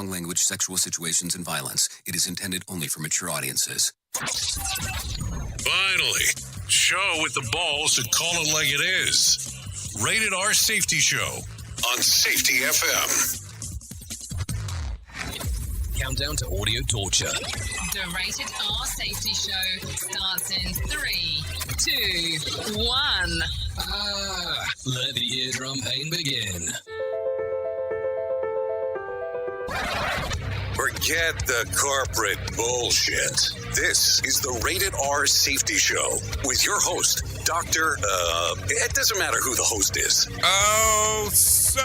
strong language, sexual situations, and violence. It is intended only for mature audiences. Finally, show with the balls to call it like it is. Rated R Safety Show on Safety FM. Countdown to audio torture. The Rated R Safety Show starts in 3, 2, 1. Let the eardrum pain begin. Forget the corporate bullshit. This is the Rated R Safety Show with your host, Dr. It doesn't matter who the host is. Oh, so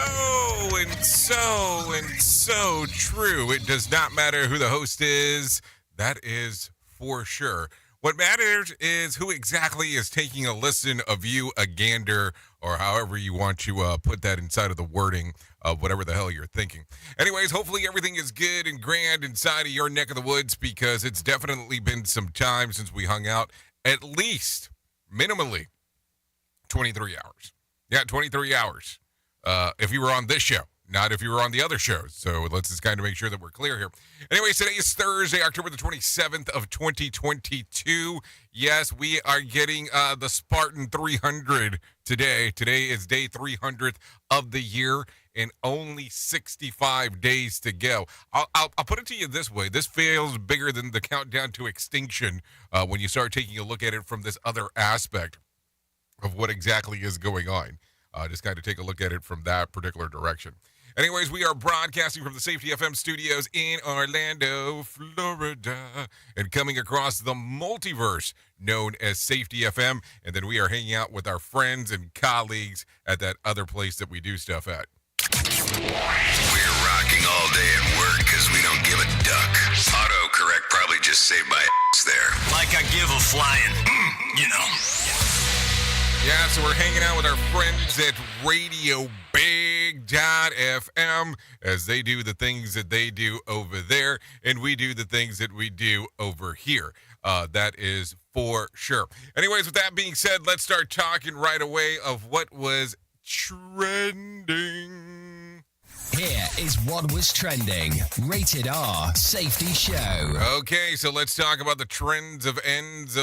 true. It does not matter who the host is. That is for sure. What matters is who exactly is taking a listen of you, a gander, or however you want to put that inside of the wording of whatever the hell you're thinking. Anyways, hopefully everything is good and grand inside of your neck of the woods, because it's definitely been some time since we hung out. At least, minimally, 23 hours. Yeah, 23 hours. If you were on this show, not if you were on the other shows. So let's just kind of make sure that we're clear here. Anyways, today is Thursday, October the 27th of 2022. Yes, we are getting the Spartan 300 today. Today is day 300th of the year, and only 65 days to go. I'll put it to you this way. This feels bigger than the countdown to extinction when you start taking a look at it from this other aspect of what exactly is going on. Just kind of take a look at it from that particular direction. Anyways, we are broadcasting from the Safety FM studios in Orlando, Florida, and coming across the multiverse known as Safety FM. And then we are hanging out with our friends and colleagues at that other place that we do stuff at. We're rocking all day at work because we don't give a duck. Autocorrect probably just saved my ass there. Like I give a flying, you know. Yeah, so we're hanging out with our friends at Radio Big.FM as they do the things that they do over there, and we do the things that we do over here. That is for sure. Anyways, with that being said, let's start talking right away of what was trending. Here is what was trending. Rated R Safety Show. Okay, so let's talk about the trends of ends.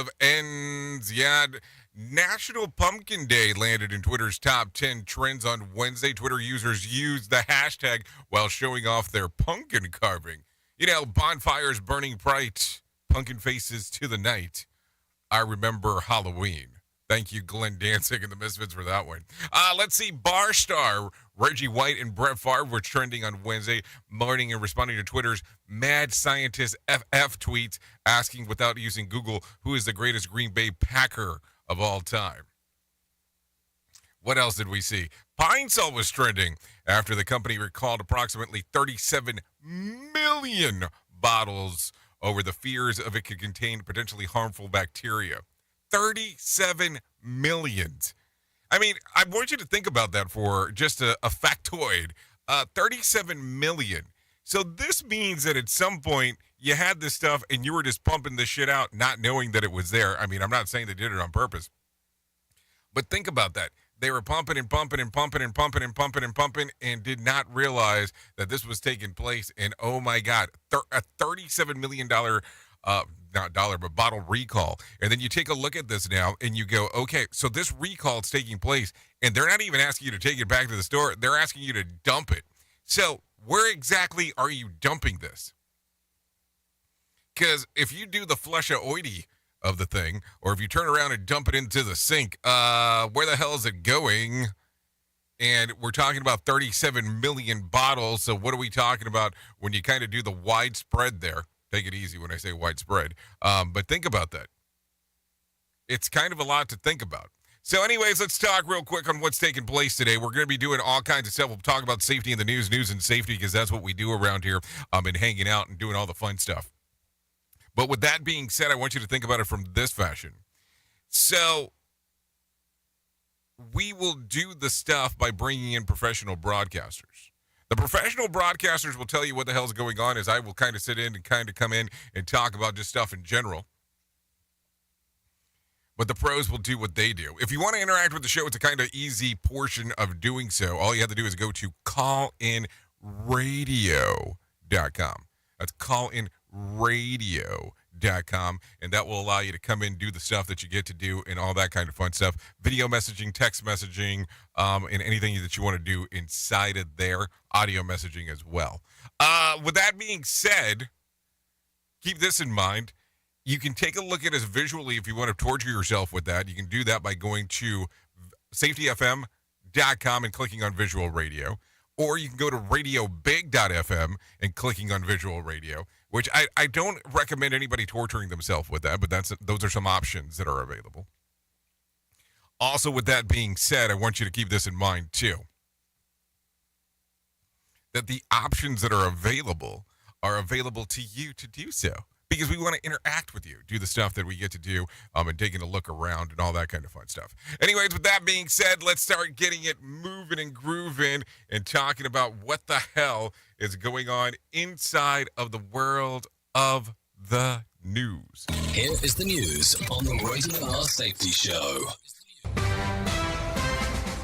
Yeah, National Pumpkin Day landed in Twitter's top 10 trends on Wednesday. Twitter users used the hashtag while showing off their pumpkin carving. You know, bonfires burning bright, pumpkin faces to the night. I remember Halloween. Thank you, Glenn Danzig and the Misfits, for that one. Let's see. Bar star Reggie White and Brett Favre were trending on Wednesday morning and responding to Twitter's Mad Scientist FF tweets asking, without using Google, who is the greatest Green Bay Packer of all time. What else did we see? Pine Sol was trending after the company recalled approximately 37 million bottles over the fears of it could contain potentially harmful bacteria. 37 million. I mean, I want you to think about that for just a factoid. 37 million. So this means that at some point you had this stuff and you were just pumping this shit out, not knowing that it was there. I mean, I'm not saying they did it on purpose, but think about that. They were pumping and pumping and pumping and pumping and pumping and pumping and did not realize that this was taking place. And oh my God, a $37 million, not dollar, but bottle recall. And then you take a look at this now and you go, okay, so this recall is taking place and they're not even asking you to take it back to the store. They're asking you to dump it. So where exactly are you dumping this? Because if you do the flush-a-oity of the thing, or if you turn around and dump it into the sink, where the hell is it going? And we're talking about 37 million bottles. So what are we talking about when you kind of do the widespread there? Take it easy when I say widespread. But think about that. It's kind of a lot to think about. So anyways, let's talk real quick on what's taking place today. We're going to be doing all kinds of stuff. We'll talk about safety in the news and safety, because that's what we do around here, and hanging out and doing all the fun stuff. But with that being said, I want you to think about it from this fashion. So we will do the stuff by bringing in professional broadcasters. The professional broadcasters will tell you what the hell's going on, as I will kind of sit in and kind of come in and talk about just stuff in general. But the pros will do what they do. If you want to interact with the show, it's a kind of easy portion of doing so. All you have to do is go to callinradio.com. callinradio.com. That's callinradio.com, and that will allow you to come in, do the stuff that you get to do, and all that kind of fun stuff. Video messaging, text messaging, and anything that you want to do inside of there. Audio messaging as well. With that being said, keep this in mind. You can take a look at us visually if you want to torture yourself with that. You can do that by going to safetyfm.com and clicking on visual radio. Or you can go to radiobig.fm and clicking on visual radio, which I don't recommend anybody torturing themselves with that, but those are some options that are available. Also, with that being said, I want you to keep this in mind too, that the options that are available to you to do so, because we want to interact with you, do the stuff that we get to do, and taking a look around and all that kind of fun stuff. Anyways, with that being said, let's start getting it moving and grooving and talking about what the hell is going on inside of the world of the news. Here is the news on the Rated R Safety Show.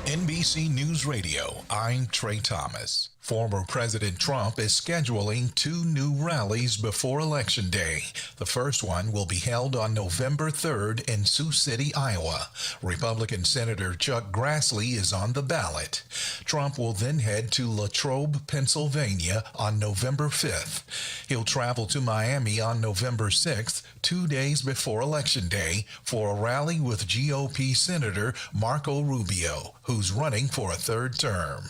NBC News Radio, I'm Trey Thomas. Former President Trump is scheduling 2 new rallies before Election Day. The first one will be held on November 3rd in Sioux City, Iowa. Republican Senator Chuck Grassley is on the ballot. Trump will then head to Latrobe, Pennsylvania on November 5th. He'll travel to Miami on November 6th, 2 days before Election Day, for a rally with GOP Senator Marco Rubio, who's running for a 3rd term.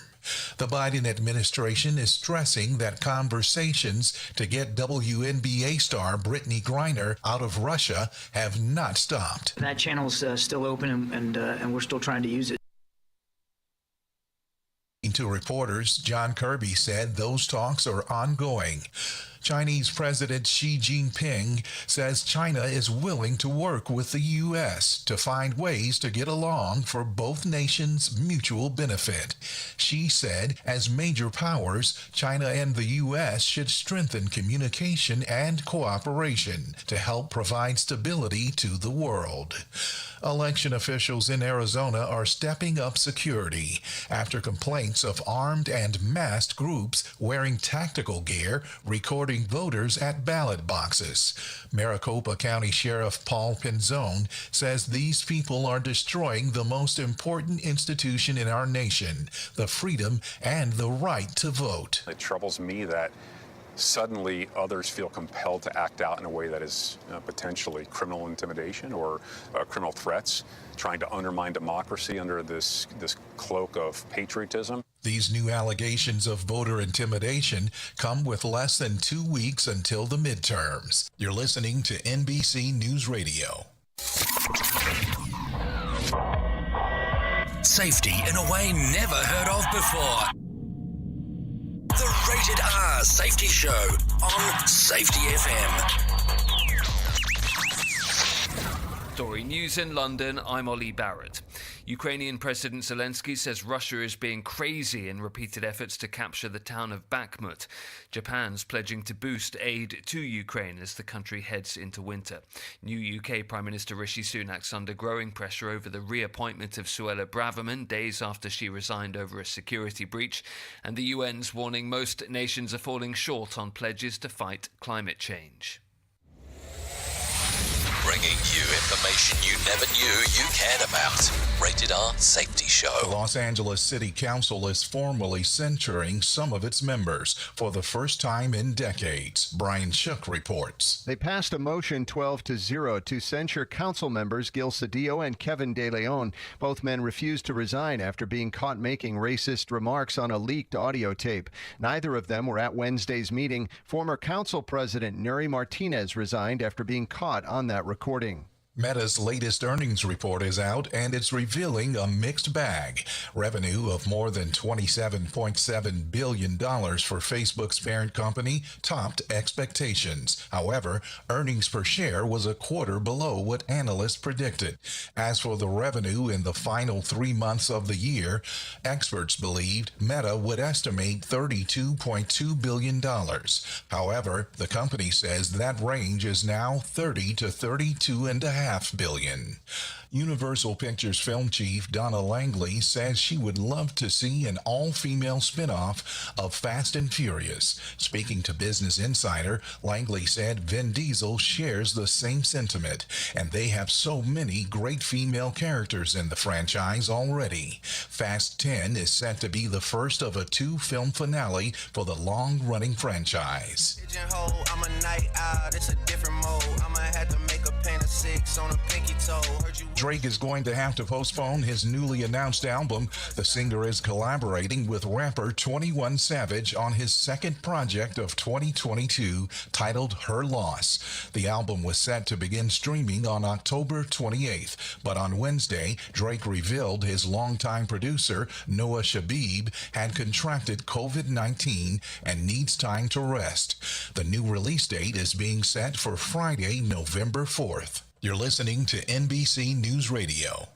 The Biden administration is stressing that conversations to get WNBA star Brittany Griner out of Russia have not stopped. That channel's still open, and we're still trying to use it. To reporters, John Kirby said those talks are ongoing. Chinese President Xi Jinping says China is willing to work with the U.S. to find ways to get along for both nations' mutual benefit. Xi said, as major powers, China and the U.S. should strengthen communication and cooperation to help provide stability to the world. Election officials in Arizona are stepping up security after complaints of armed and masked groups wearing tactical gear recording voters at ballot boxes. Maricopa County Sheriff Paul Penzone says these people are destroying the most important institution in our nation, the freedom and the right to vote. It troubles me that suddenly others feel compelled to act out in a way that is potentially criminal intimidation or criminal threats, trying to undermine democracy under this cloak of patriotism. These new allegations of voter intimidation come with less than 2 weeks until the midterms. You're listening to NBC News Radio. Safety in a way never heard of before. The Rated R Safety Show on Safety FM. Story News in London, I'm Ollie Barrett. Ukrainian President Zelensky says Russia is being crazy in repeated efforts to capture the town of Bakhmut. Japan's pledging to boost aid to Ukraine as the country heads into winter. New UK Prime Minister Rishi Sunak's under growing pressure over the reappointment of Suella Braverman days after she resigned over a security breach. And the UN's warning most nations are falling short on pledges to fight climate change. Bringing you information you never knew you cared about. Rated R Safety Show. The Los Angeles City Council is formally censuring some of its members for the first time in decades. Brian Shook reports. They passed a motion 12-0 to censure council members Gil Cedillo and Kevin De Leon. Both men refused to resign after being caught making racist remarks on a leaked audio tape. Neither of them were at Wednesday's meeting. Former council president Nuri Martinez resigned after being caught on that recording. Meta's latest earnings report is out, and it's revealing a mixed bag. Revenue of more than $27.7 billion for Facebook's parent company topped expectations. However, earnings per share was a quarter below what analysts predicted. As for the revenue in the final 3 months of the year, experts believed Meta would estimate $32.2 billion. However, the company says that range is now $30 to $32.5 $500 million. Universal Pictures film chief Donna Langley says she would love to see an all-female spinoff of Fast and Furious. Speaking to Business Insider, Langley said Vin Diesel shares the same sentiment, and they have so many great female characters in the franchise already. Fast 10 is set to be the first of a 2-film finale for the long-running franchise. I'm a night out, it's a different mode. I'ma have to make a paint of 6 on a pinky toe. Drake is going to have to postpone his newly announced album. The singer is collaborating with rapper 21 Savage on his second project of 2022 titled Her Loss. The album was set to begin streaming on October 28th, but on Wednesday, Drake revealed his longtime producer, Noah Shabib, had contracted COVID-19 and needs time to rest. The new release date is being set for Friday, November 4th. You're listening to NBC News Radio.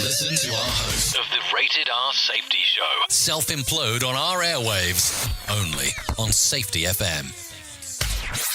Listen to our host of the Rated R Safety Show. Self-implode on our airwaves. Only on Safety FM.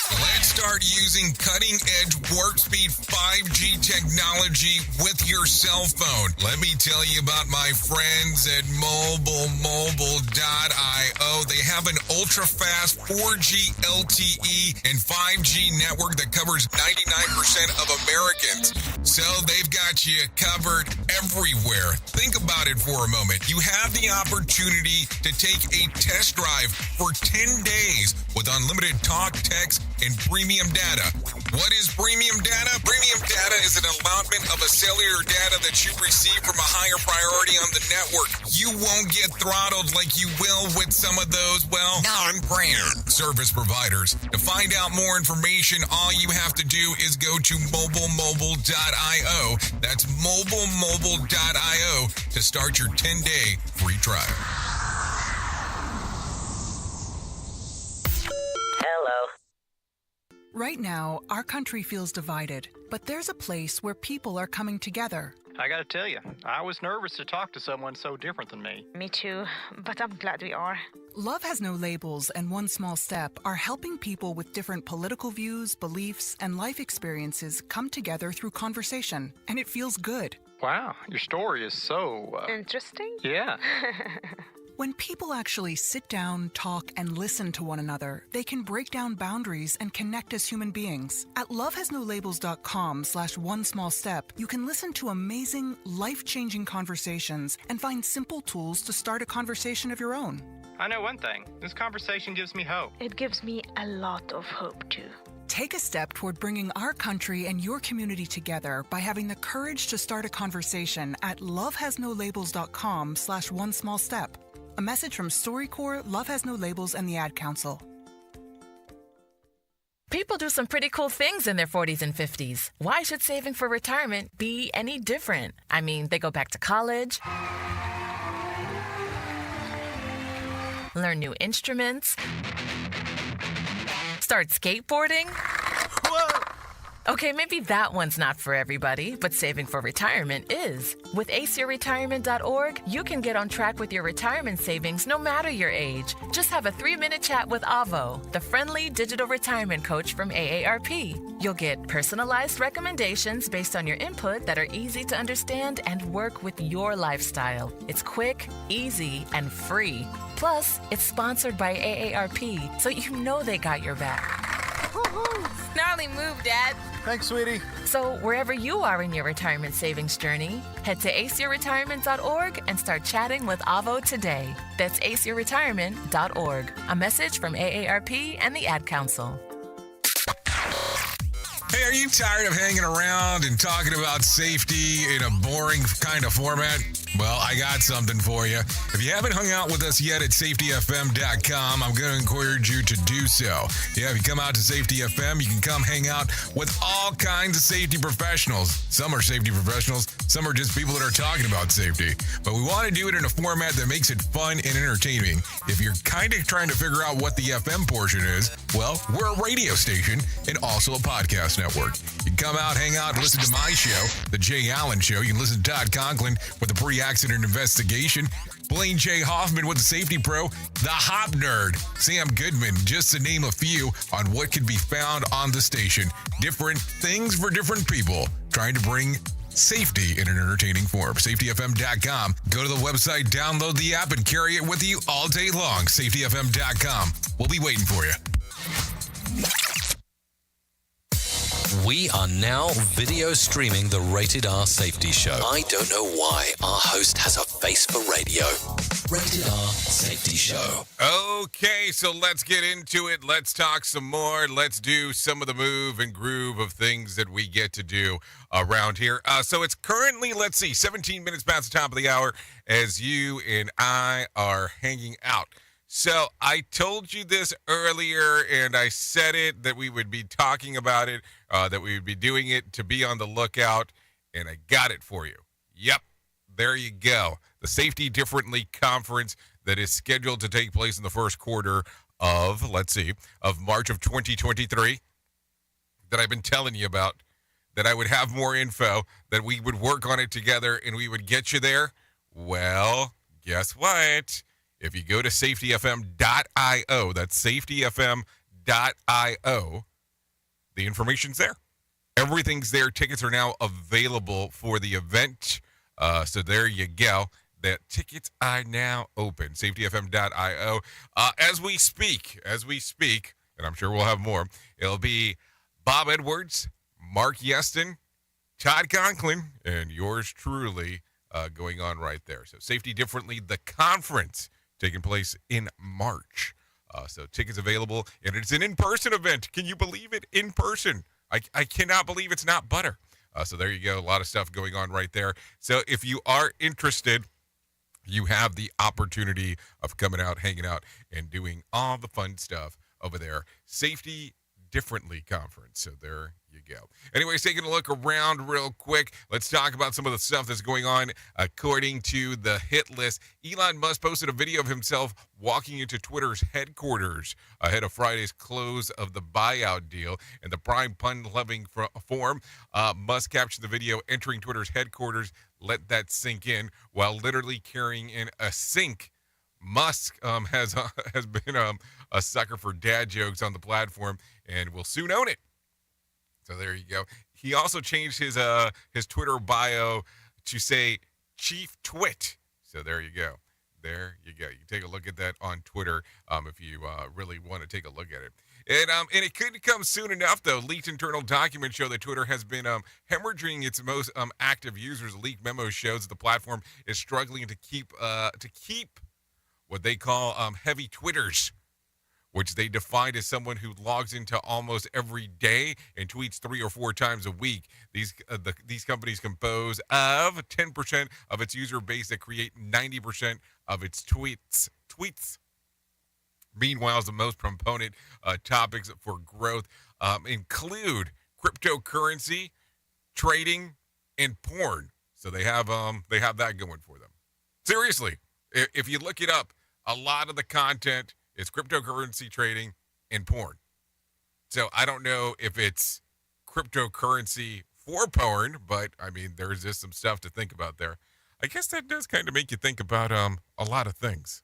Let's start using cutting-edge warp speed 5G technology with your cell phone. Let me tell you about my friends at mobilemobile.io. They have an ultra-fast 4G LTE and 5G network that covers 99% of Americans. So they've got you covered everywhere. Think about it for a moment. You have the opportunity to take a test drive for 10 days with unlimited talk, text, and premium data. What is premium data? Premium data is an allotment of a cellular data that you receive from a higher priority on the network. You won't get throttled like you will with some of those, well, non-brand service providers. To find out more information, all you have to do is go to mobilemobile.io. That's mobilemobile.io to start your 10-day free trial. Hello. Right now, our country feels divided, but there's a place where people are coming together. I gotta tell you, I was nervous to talk to someone so different than me. Me too, but I'm glad we are. Love Has No Labels and One Small Step are helping people with different political views, beliefs, and life experiences come together through conversation, and it feels good. Wow, your story is so... Interesting? Yeah. When people actually sit down, talk, and listen to one another, they can break down boundaries and connect as human beings. At lovehasnolabels.com/onesmallstep, you can listen to amazing, life-changing conversations and find simple tools to start a conversation of your own. I know one thing. This conversation gives me hope. It gives me a lot of hope, too. Take a step toward bringing our country and your community together by having the courage to start a conversation at lovehasnolabels.com/onesmallstep. A message from StoryCorps, Love Has No Labels, and the Ad Council. People do some pretty cool things in their 40s and 50s. Why should saving for retirement be any different? I mean, they go back to college, learn new instruments, start skateboarding. Whoa! Okay, maybe that one's not for everybody, but saving for retirement is. With aceyourretirement.org, you can get on track with your retirement savings no matter your age. Just have a 3-minute chat with Avo, the friendly digital retirement coach from AARP. You'll get personalized recommendations based on your input that are easy to understand and work with your lifestyle. It's quick, easy, and free. Plus, it's sponsored by AARP, so you know they got your back. Gnarly move, Dad. Thanks, sweetie. So wherever you are in your retirement savings journey, head to aceyourretirement.org and start chatting with Avo today. That's aceyourretirement.org. A message from AARP and the Ad Council. Hey, are you tired of hanging around and talking about safety in a boring kind of format? Well, I got something for you. If you haven't hung out with us yet at safetyfm.com, I'm going to encourage you to do so. Yeah, if you come out to Safety FM, you can come hang out with all kinds of safety professionals. Some are safety professionals, some are just people that are talking about safety. But we want to do it in a format that makes it fun and entertaining. If you're kind of trying to figure out what the FM portion is, well, we're a radio station and also a podcast network. You can come out, hang out, and listen to my show, The Jay Allen Show. You can listen to Todd Conklin with the Pre pre-accident investigation. Blaine J. Hoffman with the Safety Pro. The Hop Nerd, Sam Goodman, just to name a few on what can be found on the station. Different things for different people. Trying to bring safety in an entertaining form. SafetyFM.com. Go to the website, download the app, and carry it with you all day long. SafetyFM.com. We'll be waiting for you. We are now video streaming the Rated R Safety Show. I don't know why our host has a face for radio. Rated R Safety Show. Okay, so let's get into it. Let's talk some more. Let's do some of the move and groove of things that we get to do around here. So it's currently, 17 minutes past the top of the hour as you and I are hanging out. So I told you this earlier, and I said it, that we would be talking about it, that we would be doing it, to be on the lookout, and I got it for you. Yep, there you go. The Safety Differently Conference that is scheduled to take place in the first quarter of, of March of 2023, that I've been telling you about, that I would have more info, that we would work on it together, and we would get you there. Well, guess what? If you go to safetyfm.io, that's safetyfm.io, the information's there. Everything's there. Tickets are now available for the event. So there you go. The tickets are now open. Safetyfm.io. As we speak, and I'm sure we'll have more, it'll be Bob Edwards, Mark Yeston, Todd Conklin, and yours truly going on right there. So Safety Differently, the conference, taking place in March. So tickets available, and it's an in-person event. Can you believe it? In person. I cannot believe it's not butter. So there you go. A lot of stuff going on right there. So if you are interested, you have the opportunity of coming out, hanging out, and doing all the fun stuff over there. Safety Differently Conference. So there you go. Anyways, taking a look around real quick, let's talk about some of the stuff that's going on according to the hit list. Elon Musk posted a video of himself walking into Twitter's headquarters ahead of Friday's close of the buyout deal. In the prime pun-loving form, Musk captioned the video entering Twitter's headquarters. Let that sink in, while literally carrying in a sink. Musk has been a sucker for dad jokes on the platform and will soon own it. So there you go. He also changed his Twitter bio to say Chief Twit. So there you go. There you go. You can take a look at that on Twitter if you really want to take a look at it. And it could come soon enough, though. Leaked internal documents show that Twitter has been hemorrhaging its most active users. Leaked memos shows that the platform is struggling to keep what they call heavy Twitters, which they defined as someone who logs into almost every day and tweets 3 or 4 times a week. These companies compose of 10% of its user base that create 90% of its tweets. Meanwhile, the most proponent topics for growth include cryptocurrency, trading, and porn. So they have that going for them. Seriously, if you look it up, a lot of the content is cryptocurrency, trading, and porn. So I don't know if it's cryptocurrency for porn, but I mean, there's just some stuff to think about there. I guess that does kind of make you think about a lot of things.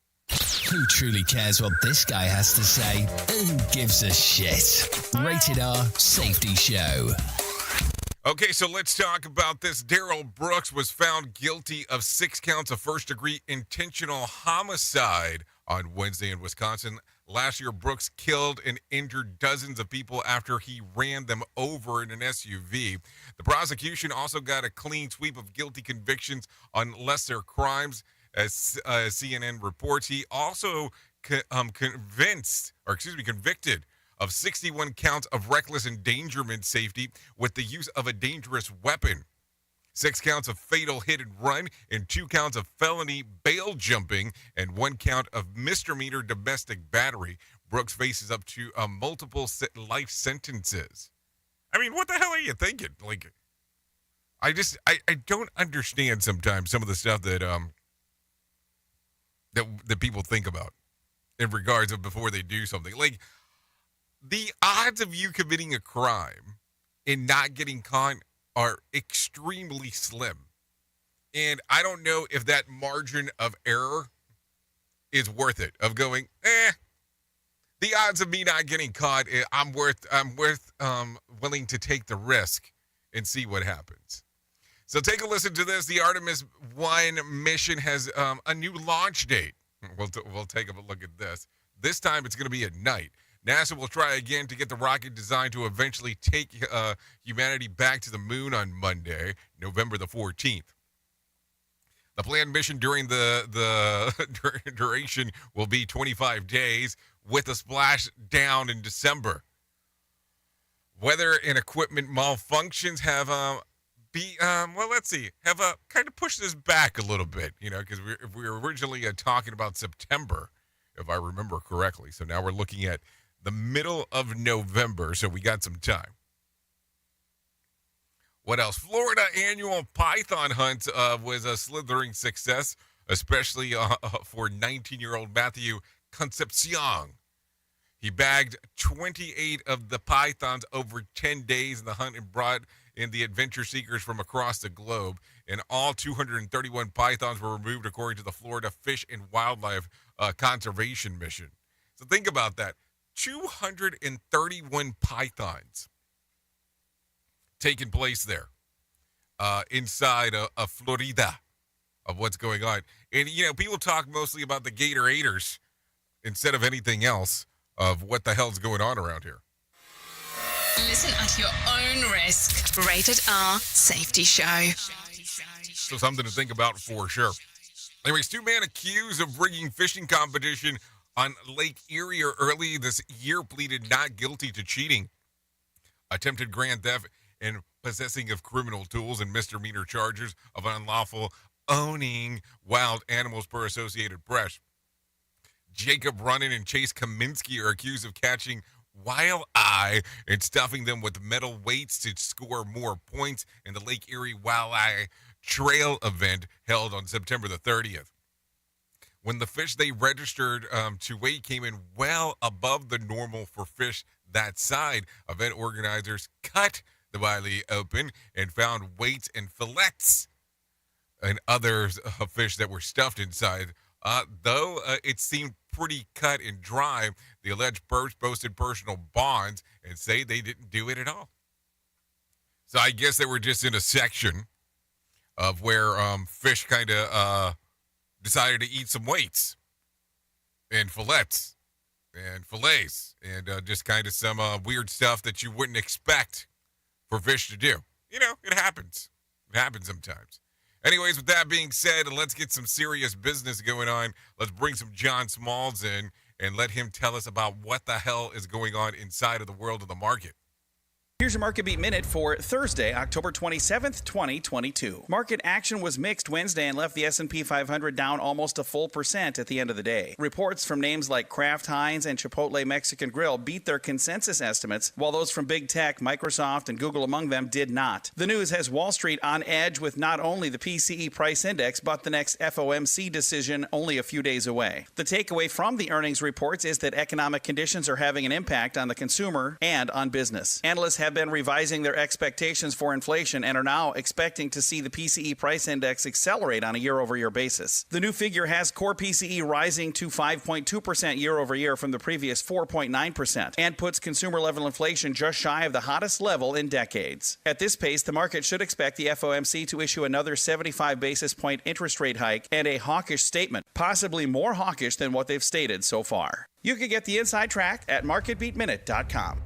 Who truly cares what this guy has to say? Who gives a shit? Rated R Safety Show. Okay, so let's talk about this. Darrell Brooks was found guilty of 6 counts of first-degree intentional homicide on Wednesday in Wisconsin. Last year, Brooks killed and injured dozens of people after he ran them over in an SUV. The prosecution also got a clean sweep of guilty convictions on lesser crimes, as CNN reports. He also convicted of 61 counts of reckless endangerment safety with the use of a dangerous weapon, 6 counts of fatal hit and run, and 2 counts of felony bail jumping, and 1 count of misdemeanor domestic battery. Brooks faces up to multiple life sentences. I mean, what the hell are you thinking? Like, I don't understand sometimes some of the stuff that that people think about in regards of before they do something. Like, the odds of you committing a crime and not getting caught are extremely slim. And I don't know if that margin of error is worth it, of going, the odds of me not getting caught, I'm willing to take the risk and see what happens. So take a listen to this. The Artemis 1 mission has a new launch date. We'll take a look at this. This time it's going to be at night. NASA will try again to get the rocket designed to eventually take humanity back to the moon on Monday, November the 14th. The planned mission during the duration will be 25 days with a splash down in December. Weather and equipment malfunctions have kind of pushed this back a little bit, because we were originally talking about September, if I remember correctly. So now we're looking at the middle of November, so we got some time. What else? Florida annual python hunt was a slithering success, especially for 19-year-old Matthew Concepcion. He bagged 28 of the pythons over 10 days in the hunt and brought in the adventure seekers from across the globe. And all 231 pythons were removed, according to the Florida Fish and Wildlife Conservation Mission. So think about that. 231 pythons taking place there inside of Florida, of what's going on. And, people talk mostly about the Gatorators instead of anything else of what the hell's going on around here. Listen at your own risk. Rated R Safety Show. So something to think about for sure. Anyways, two men accused of rigging fishing competition on Lake Erie early this year pleaded not guilty to cheating, attempted grand theft, and possessing of criminal tools, and misdemeanor charges of unlawful owning wild animals per Associated Press. Jacob Runnin and Chase Kaminsky are accused of catching walleye and stuffing them with metal weights to score more points in the Lake Erie Walleye Trail event held on September the 30th. When the fish they registered to weigh came in well above the normal for fish that side, event organizers cut the walleye open and found weights and fillets and other fish that were stuffed inside. Though it seemed pretty cut and dry, the alleged birds posted personal bonds and say they didn't do it at all. So I guess they were just in a section of where fish kind of decided to eat some weights and fillets and fillets and just kind of some weird stuff that you wouldn't expect for fish to do. It happens. It happens sometimes. Anyways, with that being said, let's get some serious business going on. Let's bring some John Smalls in and let him tell us about what the hell is going on inside of the world of the market. Here's your Market Beat Minute for Thursday, October 27th, 2022. Market action was mixed Wednesday and left the S&P 500 down almost a full % at the end of the day. Reports from names like Kraft Heinz and Chipotle Mexican Grill beat their consensus estimates, while those from Big Tech, Microsoft, and Google among them did not. The news has Wall Street on edge with not only the PCE price index, but the next FOMC decision only a few days away. The takeaway from the earnings reports is that economic conditions are having an impact on the consumer and on business. Analysts have been revising their expectations for inflation and are now expecting to see the PCE price index accelerate on a year-over-year basis. The new figure has core PCE rising to 5.2% year-over-year from the previous 4.9% and puts consumer-level inflation just shy of the hottest level in decades. At this pace, the market should expect the FOMC to issue another 75 basis point interest rate hike and a hawkish statement, possibly more hawkish than what they've stated so far. You can get the inside track at MarketBeatMinute.com.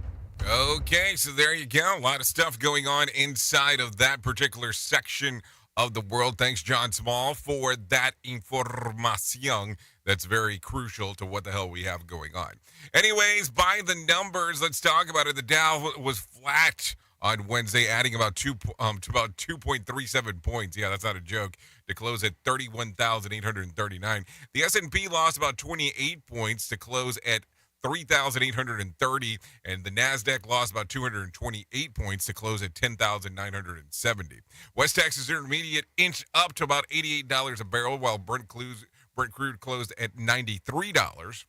Okay, so there you go. A lot of stuff going on inside of that particular section of the world. Thanks, John Small, for that information that's very crucial to what the hell we have going on. Anyways, by the numbers, let's talk about it. The Dow was flat on Wednesday, adding about 2.37 points. Yeah, that's not a joke. To close at 31,839. The S&P lost about 28 points to close at 3,830, and the NASDAQ lost about 228 points to close at 10,970. West Texas Intermediate inched up to about $88 a barrel, while Brent crude closed at $93.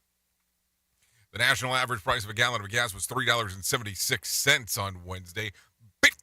The national average price of a gallon of gas was $3.76 on Wednesday.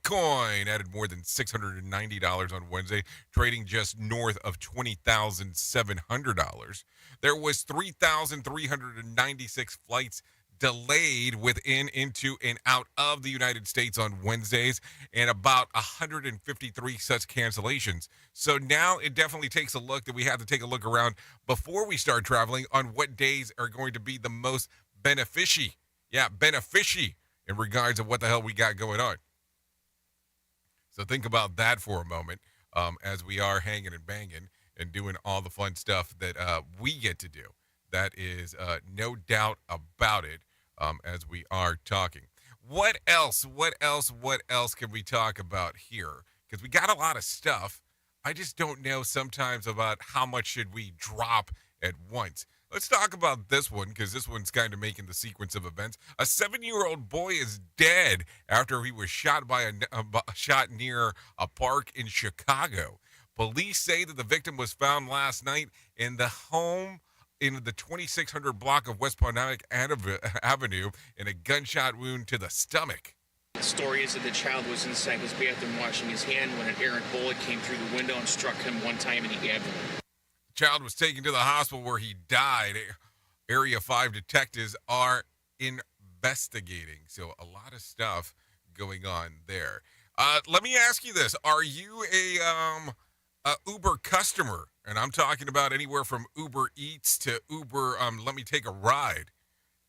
Bitcoin added more than $690 on Wednesday, trading just north of $20,700. There was 3,396 flights delayed within, into, and out of the United States on Wednesdays, and about 153 such cancellations. So now it definitely takes a look that we have to take a look around before we start traveling on what days are going to be the most beneficial in regards of what the hell we got going on. So think about that for a moment as we are hanging and banging and doing all the fun stuff that we get to do. That is no doubt about it as we are talking. What else can we talk about here? Because we got a lot of stuff. I just don't know sometimes about how much should we drop at once. Let's talk about this one because this one's kind of making the sequence of events. A 7-year-old boy is dead after he was shot by shot near a park in Chicago. Police say that the victim was found last night in the home in the 2600 block of West Pontiac Avenue in a gunshot wound to the stomach. The story is that the child was inside his bathroom washing his hand when an errant bullet came through the window and struck him one time in the abdomen. The child was taken to the hospital where he died. Area 5 detectives are investigating. So a lot of stuff going on there. Let me ask you this. Are you a Uber customer? And I'm talking about anywhere from Uber Eats to Uber, let me take a ride.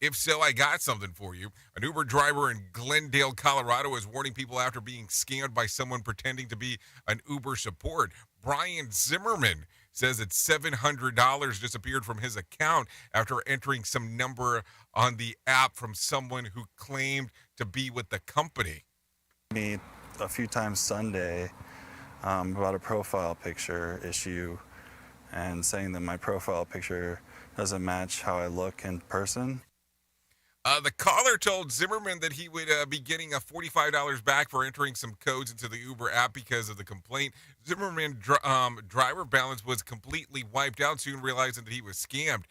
If so, I got something for you. An Uber driver in Glendale, Colorado is warning people after being scammed by someone pretending to be an Uber support. Brian Zimmerman says that $700 disappeared from his account after entering some number on the app from someone who claimed to be with the company. Me a few times Sunday about a profile picture issue and saying that my profile picture doesn't match how I look in person. The caller told Zimmerman that he would be getting a $45 back for entering some codes into the Uber app because of the complaint. Zimmerman's driver balance was completely wiped out, soon realizing that he was scammed.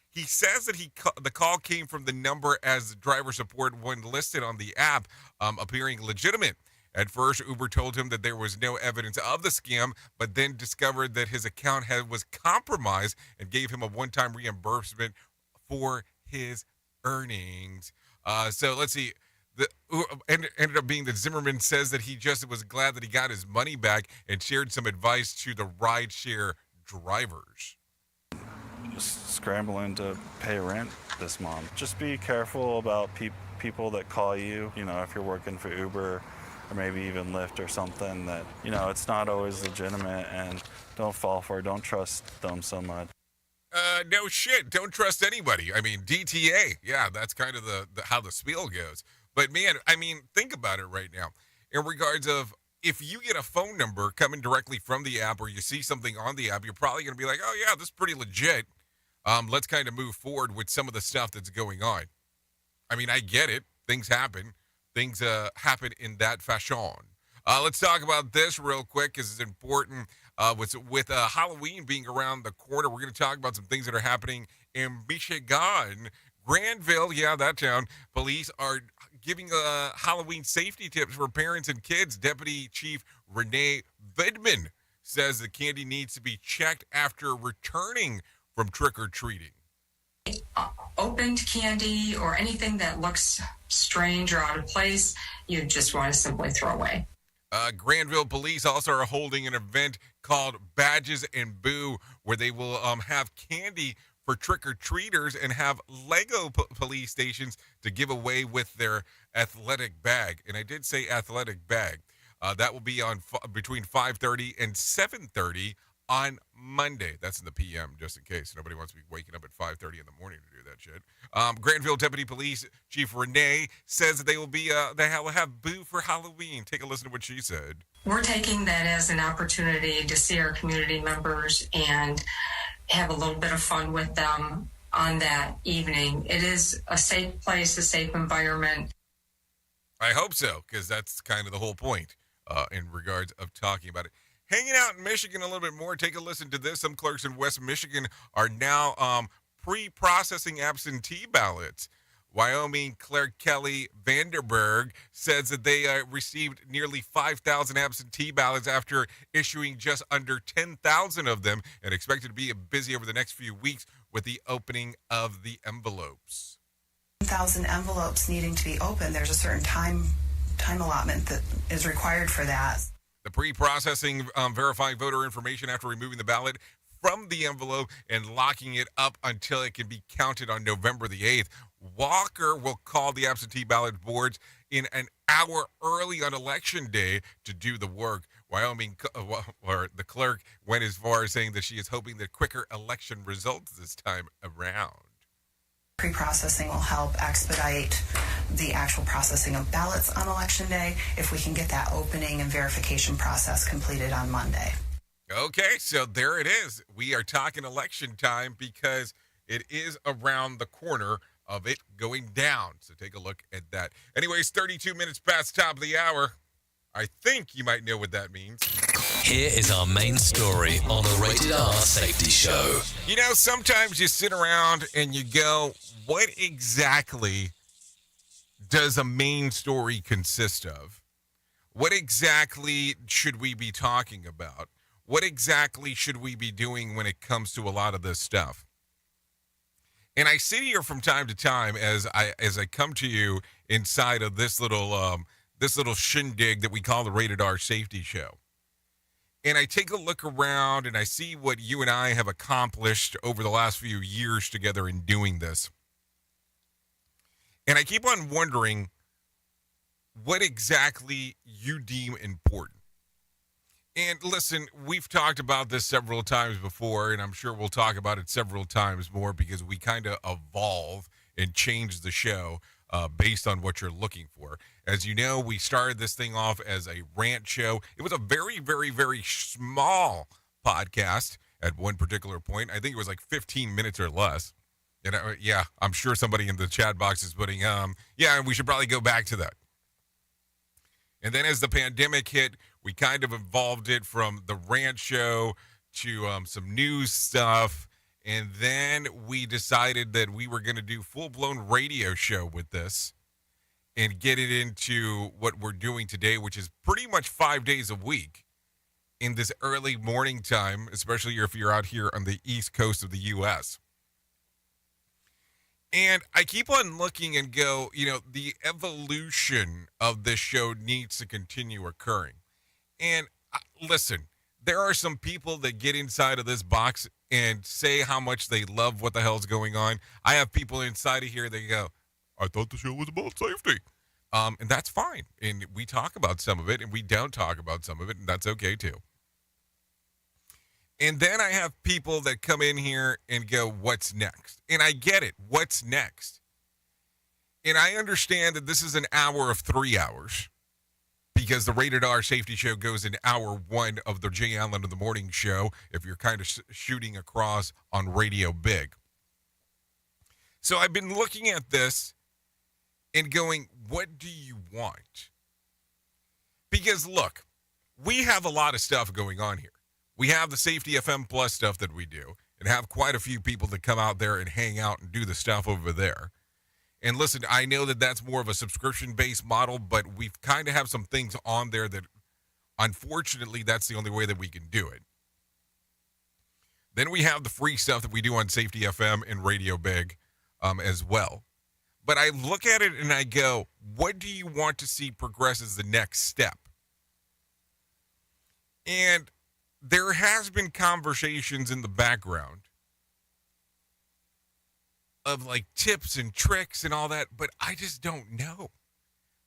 He says that the call came from the number as driver support when listed on the app, appearing legitimate. At first, Uber told him that there was no evidence of the scam, but then discovered that his account was compromised and gave him a one-time reimbursement for his earnings. So let's see. Ended up being that Zimmerman says that he just was glad that he got his money back and shared some advice to the rideshare drivers. Just scrambling to pay rent this month. Just be careful about people that call you, if you're working for Uber or maybe even Lyft or something that, it's not always legitimate, and don't fall for it. Don't trust them so much. No shit. Don't trust anybody. I mean, DTA. Yeah, that's kind of the how the spiel goes. But man, I mean, think about it right now. In regards of if you get a phone number coming directly from the app or you see something on the app, you're probably going to be like, oh yeah, this is pretty legit. Let's kind of move forward with some of the stuff that's going on. I mean, I get it. Things happen. Things happen in that fashion. Let's talk about this real quick because it's important. With Halloween being around the corner, we're going to talk about some things that are happening in Michigan. Granville, yeah, that town. Police are giving Halloween safety tips for parents and kids. Deputy Chief Renee Vidman says the candy needs to be checked after returning from trick-or-treating. Opened candy or anything that looks strange or out of place, you just want to simply throw away. Granville police also are holding an event called Badges and Boo, where they will have candy for trick-or-treaters and have Lego police stations to give away with their athletic bag. And I did say athletic bag. That will be on between 5:30 and 7:30 on Monday. That's in the PM, just in case nobody wants to be waking up at 5:30 in the morning to do that shit. Granville Deputy Police Chief Renee says that they will have Boo for Halloween. Take a listen to what she said. We're taking that as an opportunity to see our community members and have a little bit of fun with them on that evening. It is a safe place, a safe environment. I hope so, because that's kind of the whole point in regards of talking about it. Hanging out in Michigan a little bit more, take a listen to this. Some clerks in West Michigan are now pre-processing absentee ballots. Wyoming Clerk Kelly Vanderberg says that they received nearly 5,000 absentee ballots after issuing just under 10,000 of them, and expected to be busy over the next few weeks with the opening of the envelopes. 1,000 envelopes needing to be opened. There's a certain time allotment that is required for that. The pre-processing verifying voter information after removing the ballot from the envelope and locking it up until it can be counted on November the 8th. Walker will call the absentee ballot boards in an hour early on Election Day to do the work. Wyoming, or the clerk, went as far as saying that she is hoping that quicker election results this time around. Pre-processing will help expedite the actual processing of ballots on Election Day if we can get that opening and verification process completed on Monday. Okay, so there it is. We are talking election time because it is around the corner of it going down. So take a look at that. Anyways, 32 minutes past top of the hour. I think you might know what that means. Here is our main story on the Rated R Safety Show. You know, sometimes you sit around and you go, what exactly does a main story consist of? What exactly should we be talking about? What exactly should we be doing when it comes to a lot of this stuff? And I sit here from time to time as I come to you inside of this little shindig that we call the Rated R Safety Show. And I take a look around and I see what you and I have accomplished over the last few years together in doing this. And I keep on wondering what exactly you deem important. And listen, we've talked about this several times before, and I'm sure we'll talk about it several times more because we kind of evolve and change the show based on what you're looking for. As you know, we started this thing off as a rant show. It was a very, very, very small podcast at one particular point. I think it was like 15 minutes or less. And I'm sure somebody in the chat box is putting, we should probably go back to that. And then as the pandemic hit, we kind of evolved it from the rant show to some news stuff. And then we decided that we were going to do full-blown radio show with this and get it into what we're doing today, which is pretty much 5 days a week in this early morning time, especially if you're out here on the East Coast of the U.S. And I keep on looking and go, the evolution of this show needs to continue occurring. And listen, there are some people that get inside of this box and say how much they love what the hell's going on. I have people inside of here that go, I thought the show was about safety. And that's fine. And we talk about some of it, and we don't talk about some of it, and that's okay too. And then I have people that come in here and go, what's next? And I get it. What's next? And I understand that this is an hour of 3 hours because the Rated R Safety Show goes in hour 1 of the Jay Allen of the Morning Show if you're kind of shooting across on Radio Big. So I've been looking at this and going, what do you want? Because look, we have a lot of stuff going on here. We have the Safety FM Plus stuff that we do and have quite a few people that come out there and hang out and do the stuff over there. And listen, I know that that's more of a subscription-based model, but we kind of have some things on there that, unfortunately, that's the only way that we can do it. Then we have the free stuff that we do on Safety FM and Radio Big as well. But I look at it and I go, what do you want to see progress as the next step? And there has been conversations in the background of like tips and tricks and all that, but I just don't know.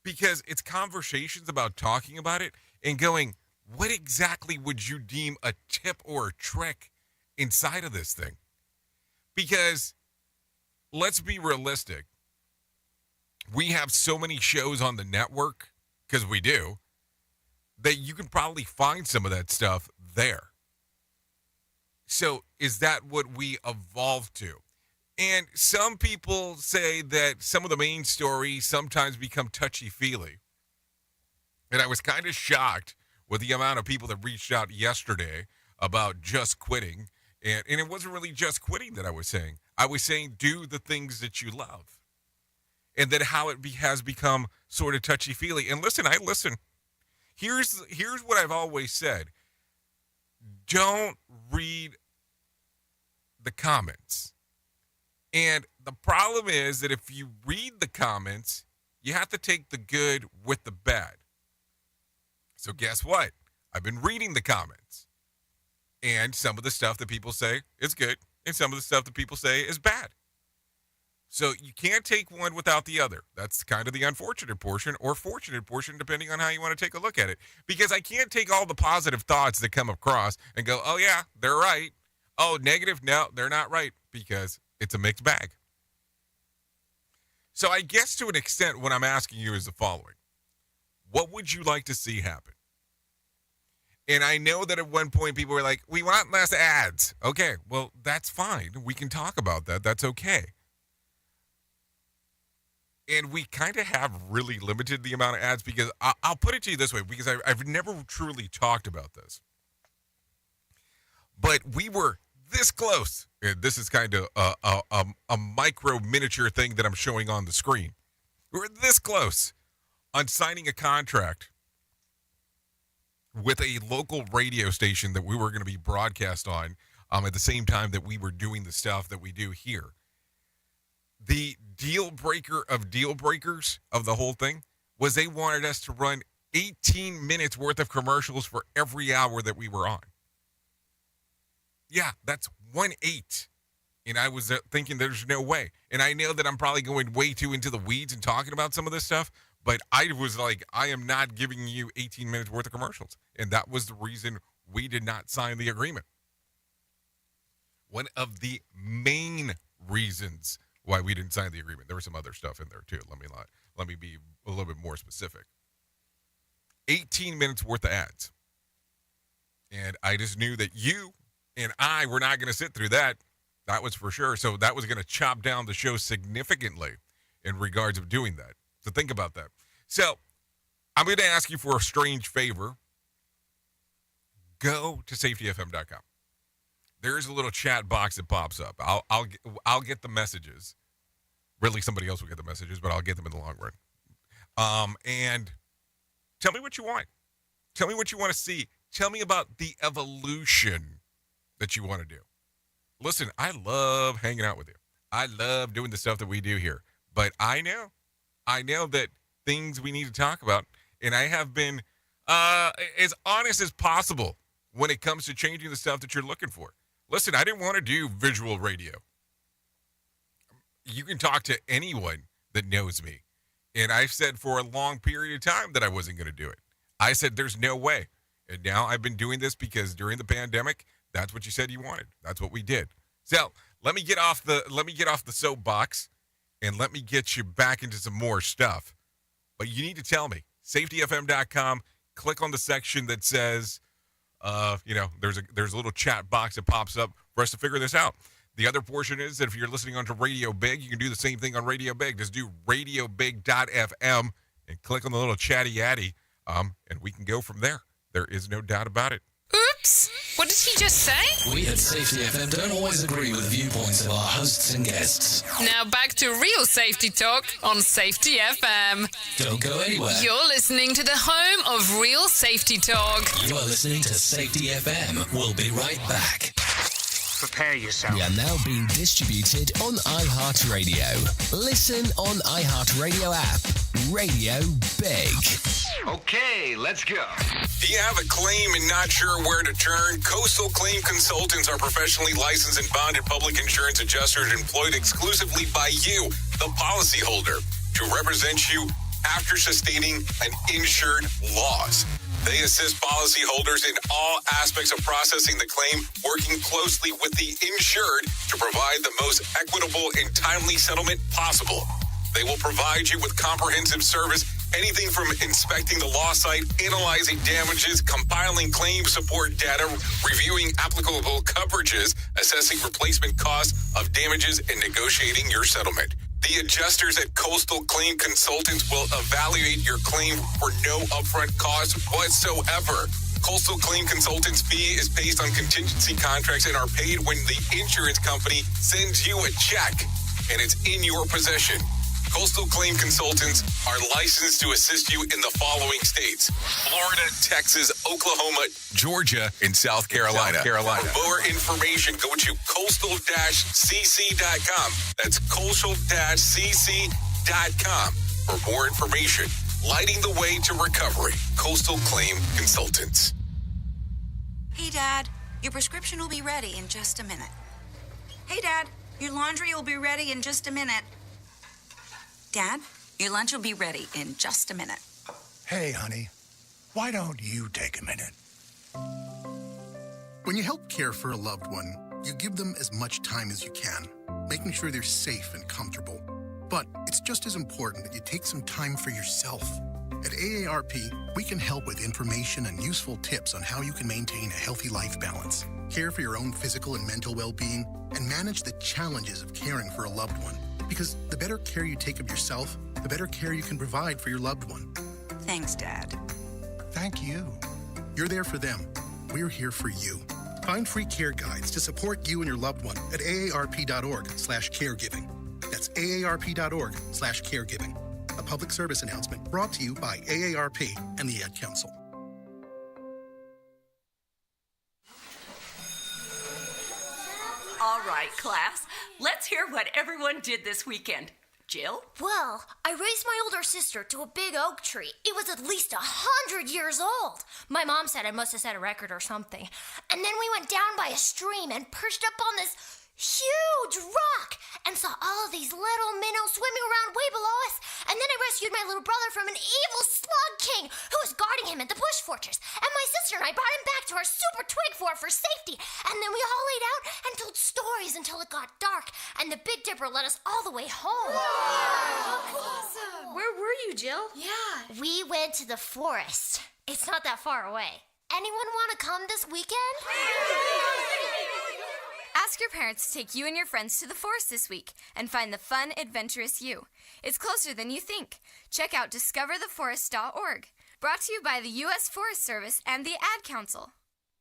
Because it's conversations about talking about it and going, what exactly would you deem a tip or a trick inside of this thing? Because let's be realistic. We have so many shows on the network, because we do, that you can probably find some of that stuff there. So is that what we evolved to? And some people say that some of the main stories sometimes become touchy-feely. And I was kind of shocked with the amount of people that reached out yesterday about just quitting. And it wasn't really just quitting that I was saying. I was saying do the things that you love. and then how it has become sort of touchy-feely. And listen, I listen. Here's what I've always said. Don't read the comments. And the problem is that if you read the comments, you have to take the good with the bad. So guess what? I've been reading the comments. And some of the stuff that people say is good, and some of the stuff that people say is bad. So you can't take one without the other. That's kind of the unfortunate portion or fortunate portion, depending on how you want to take a look at it. Because I can't take all the positive thoughts that come across and go, oh, yeah, they're right. Oh, negative? No, they're not right, because it's a mixed bag. So I guess to an extent what I'm asking you is the following. What would you like to see happen? And I know that at one point people were like, we want less ads. Okay, well, that's fine. We can talk about that. That's okay. And we kind of have really limited the amount of ads because I'll put it to you this way, because I've never truly talked about this. But we were this close. And this is kind of a micro miniature thing that I'm showing on the screen. We were this close on signing a contract with a local radio station that we were going to be broadcast on at the same time that we were doing the stuff that we do here. The deal breaker of deal breakers of the whole thing was they wanted us to run 18 minutes worth of commercials for every hour that we were on. Yeah, that's 1/8. And I was thinking there's no way. And I know that I'm probably going way too into the weeds and talking about some of this stuff, but I was like, I am not giving you 18 minutes worth of commercials. And that was the reason we did not sign the agreement. One of the main reasons why we didn't sign the agreement. There was some other stuff in there too. Let me be a little bit more specific. 18 minutes worth of ads. And I just knew that you and I were not going to sit through that. That was for sure. So that was going to chop down the show significantly in regards of doing that. So think about that. So I'm going to ask you for a strange favor. Go to safetyfm.com. There's a little chat box that pops up. I'll get the messages. Really, somebody else will get the messages, but I'll get them in the long run. And tell me what you want. Tell me what you want to see. Tell me about the evolution that you want to do. Listen, I love hanging out with you. I love doing the stuff that we do here. But I know that things we need to talk about, and I have been as honest as possible when it comes to changing the stuff that you're looking for. Listen, I didn't want to do visual radio. You can talk to anyone that knows me. And I've said for a long period of time that I wasn't going to do it. I said there's no way. And now I've been doing this because during the pandemic, that's what you said you wanted. That's what we did. So let me get off the soapbox and let me get you back into some more stuff. But you need to tell me. SafetyFM.com. Click on the section that says, there's a little chat box that pops up for us to figure this out. The other portion is that if you're listening onto Radio Big, you can do the same thing on Radio Big. Just do radiobig.fm and click on the little chatty yaddy, and we can go from there. There is no doubt about it. Oops! What did he just say? We at Safety FM don't always agree with the viewpoints of our hosts and guests. Now back to real safety talk on Safety FM. Don't go anywhere. You're listening to the home of real safety talk. You are listening to Safety FM. We'll be right back. Prepare yourself. We are now being distributed on iHeartRadio. Listen on iHeartRadio app. Radio Big. Okay, let's go. Do you have a claim and not sure where to turn? Coastal Claim Consultants are professionally licensed and bonded public insurance adjusters employed exclusively by you, the policyholder, to represent you after sustaining an insured loss. They assist policyholders in all aspects of processing the claim, working closely with the insured to provide the most equitable and timely settlement possible. They will provide you with comprehensive service, anything from inspecting the loss site, analyzing damages, compiling claim support data, reviewing applicable coverages, assessing replacement costs of damages, and negotiating your settlement. The adjusters at Coastal Claim Consultants will evaluate your claim for no upfront cost whatsoever. Coastal Claim Consultants' fee is based on contingency contracts and are paid when the insurance company sends you a check and it's in your possession. Coastal Claim Consultants are licensed to assist you in the following states: Florida, Texas, Oklahoma, Georgia, and South Carolina. For more information, go to coastal-cc.com. That's coastal-cc.com. For more information, lighting the way to recovery. Coastal Claim Consultants. Hey, Dad, your prescription will be ready in just a minute. Hey, Dad, your laundry will be ready in just a minute. Dad, your lunch will be ready in just a minute. Hey, honey, why don't you take a minute? When you help care for a loved one, you give them as much time as you can, making sure they're safe and comfortable. But it's just as important that you take some time for yourself. At AARP, we can help with information and useful tips on how you can maintain a healthy life balance, care for your own physical and mental well-being, and manage the challenges of caring for a loved one. Because the better care you take of yourself, the better care you can provide for your loved one. Thanks, Dad. Thank you. You're there for them. We're here for you. Find free care guides to support you and your loved one at aarp.org/caregiving. That's aarp.org/caregiving. A public service announcement brought to you by AARP and the Ad Council. All right, class. Let's hear what everyone did this weekend. Jill? Well, I raised my older sister to a big oak tree. It was at least 100 years old. My mom said I must have set a record or something. And then we went down by a stream and perched up on this huge rock and saw all of these little minnows swimming around way below us. And then I rescued my little brother from an evil slug king who was guarding him at the bush fortress. And my sister and I brought him back to our super twig fort for safety. And then we all laid out and told stories until it got dark. And the Big Dipper led us all the way home. Wow. Awesome. Where were you, Jill? Yeah. We went to the forest. It's not that far away. Anyone want to come this weekend? Ask your parents to take you and your friends to the forest this week and find the fun, adventurous you. It's closer than you think. Check out discovertheforest.org. Brought to you by the U.S. Forest Service and the Ad Council.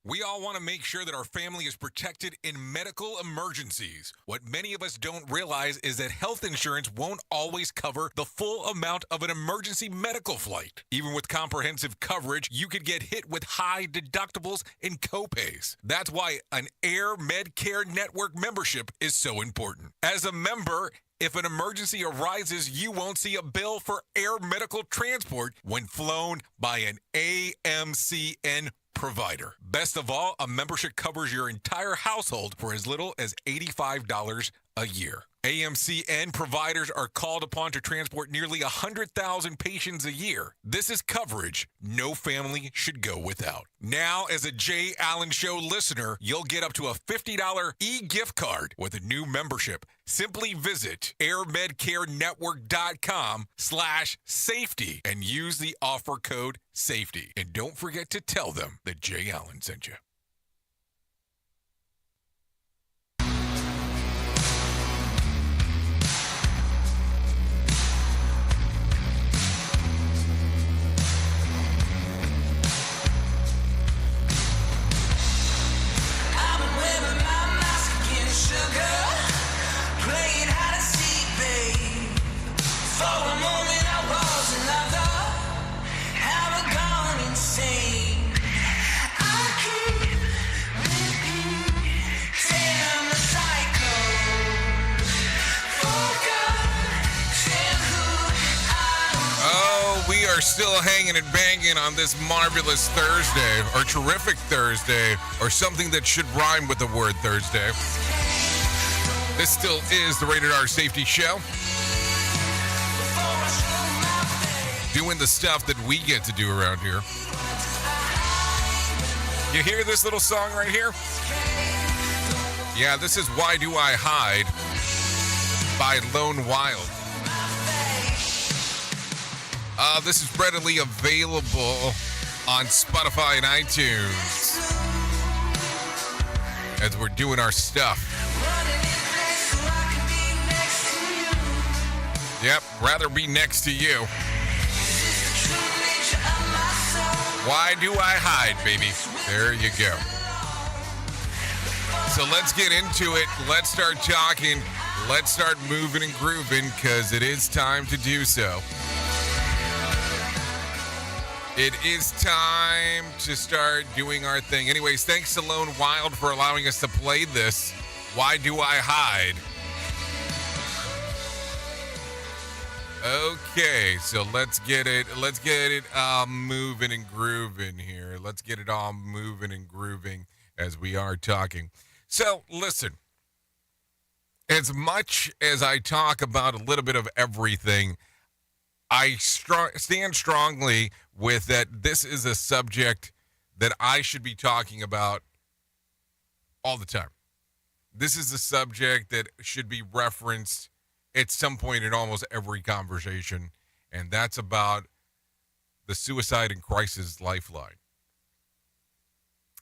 We all want to make sure that our family is protected in medical emergencies. What many of us don't realize is that health insurance won't always cover the full amount of an emergency medical flight. Even with comprehensive coverage, you could get hit with high deductibles and copays. That's why an Air Medcare Network membership is so important. As a member, if an emergency arises, you won't see a bill for air medical transport when flown by an AMCN provider. Best of all, a membership covers your entire household for as little as $85 a year. AMCN providers are called upon to transport nearly 100,000 patients a year. This is coverage no family should go without. Now, as a Jay Allen Show listener, you'll get up to a $50 e-gift card with a new membership. Simply visit airmedcarenetwork.com/safety and use the offer code SAFETY. And don't forget to tell them that Jay Allen sent you. Still hanging and banging on this marvelous Thursday, or terrific Thursday, or something that should rhyme with the word Thursday. This still is the Rated R Safety Show. Doing the stuff that we get to do around here. You hear this little song right here? Yeah, this is Why Do I Hide by Lone Wild. This is readily available on Spotify and iTunes as we're doing our stuff. Yep, rather be next to you. Why do I hide, baby? There you go. So let's get into it. Let's start talking let's start moving and grooving because it is time to do so. It is time to start doing our thing. Anyways, thanks to Lone Wild for allowing us to play this. Why Do I Hide? Okay, so let's get it moving and grooving here. Let's get it all moving and grooving as we are talking. So, listen. As much as I talk about a little bit of everything, I stand strongly with that this is a subject that I should be talking about all the time. This is a subject that should be referenced at some point in almost every conversation, and that's about the Suicide and Crisis Lifeline.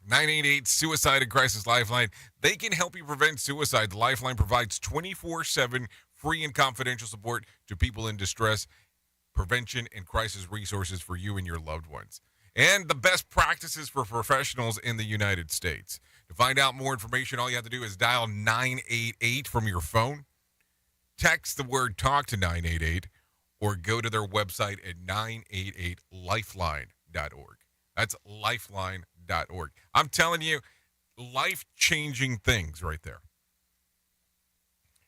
988 Suicide and Crisis Lifeline. They can help you prevent suicide. The Lifeline provides 24/7 free and confidential support to people in distress, prevention, and crisis resources for you and your loved ones, and the best practices for professionals in the United States. To find out more information, all you have to do is dial 988 from your phone, text the word TALK to 988, or go to their website at 988lifeline.org. That's lifeline.org. I'm telling you, life-changing things right there.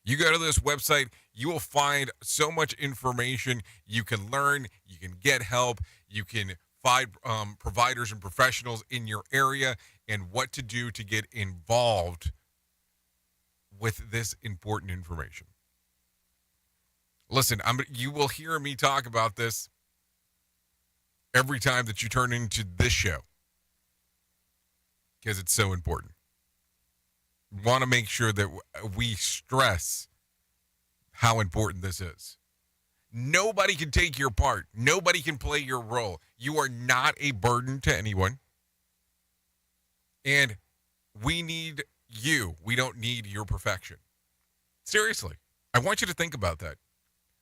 You go to this website, you will find so much information. You can learn, you can get help, you can find providers and professionals in your area and what to do to get involved with this important information. Listen, you will hear me talk about this every time that you turn into this show because it's so important. Want to make sure that we stress how important this is. Nobody can take your part. Nobody can play your role. You are not a burden to anyone. And we need you. We don't need your perfection. Seriously, I want you to think about that.